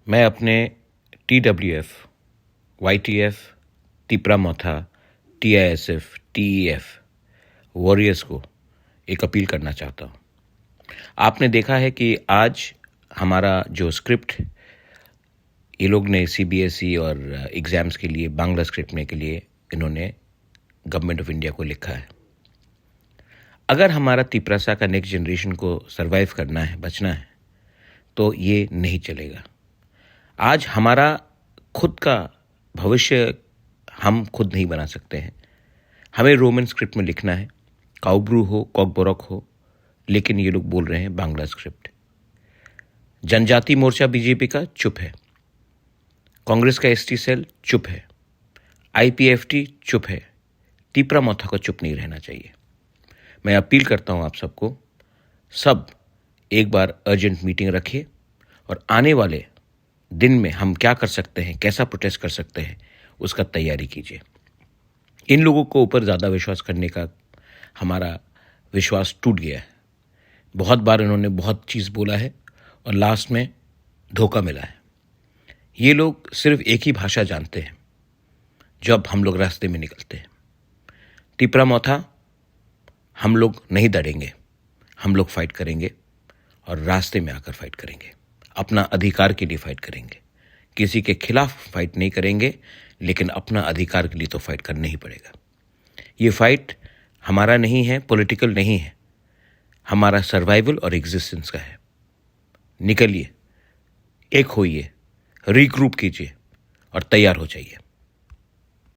मैं अपने TWF, YTF, Tipra मोथा, TISF, TEF warriors को एक अपील करना चाहता हूँ। आपने देखा है कि आज हमारा जो स्क्रिप्ट ये लोग ने CBSE और एग्ज़ाम्स के लिए बांग्ला स्क्रिप्ट में के लिए इन्होंने गवर्नमेंट ऑफ इंडिया को लिखा है। अगर हमारा तिपरासा का नेक्स्ट जनरेशन को सरवाइव करना है, बचना है, तो ये नहीं चलेगा। आज हमारा खुद का भविष्य हम खुद नहीं बना सकते हैं। हमें रोमन स्क्रिप्ट में लिखना है, काउब्रू हो, कॉकबोरक हो, लेकिन ये लोग बोल रहे हैं बांग्ला स्क्रिप्ट। जनजाति मोर्चा बीजेपी का चुप है, कांग्रेस का ST सेल चुप है, IPFT चुप है, तिपरा मोथा को चुप नहीं रहना चाहिए। मैं अपील करता हूं आप सबको, सब एक बार अर्जेंट मीटिंग रखिए और आने वाले दिन में हम क्या कर सकते हैं, कैसा प्रोटेस्ट कर सकते हैं, उसका तैयारी कीजिए। इन लोगों को ऊपर ज़्यादा विश्वास करने का हमारा विश्वास टूट गया है। बहुत बार इन्होंने बहुत चीज़ बोला है और लास्ट में धोखा मिला है। ये लोग सिर्फ एक ही भाषा जानते हैं जब हम लोग रास्ते में निकलते हैं। तिपरा मोथा हम लोग नहीं डरेंगे, हम लोग फाइट करेंगे और रास्ते में आकर फाइट करेंगे, अपना अधिकार के लिए फाइट करेंगे। किसी के खिलाफ फाइट नहीं करेंगे, लेकिन अपना अधिकार के लिए तो फाइट करना ही पड़ेगा। ये फाइट हमारा नहीं है, पॉलिटिकल नहीं है, हमारा सर्वाइवल और एग्जिस्टेंस का है। निकलिए, एक होइए, रीग्रुप कीजिए और तैयार हो जाइए।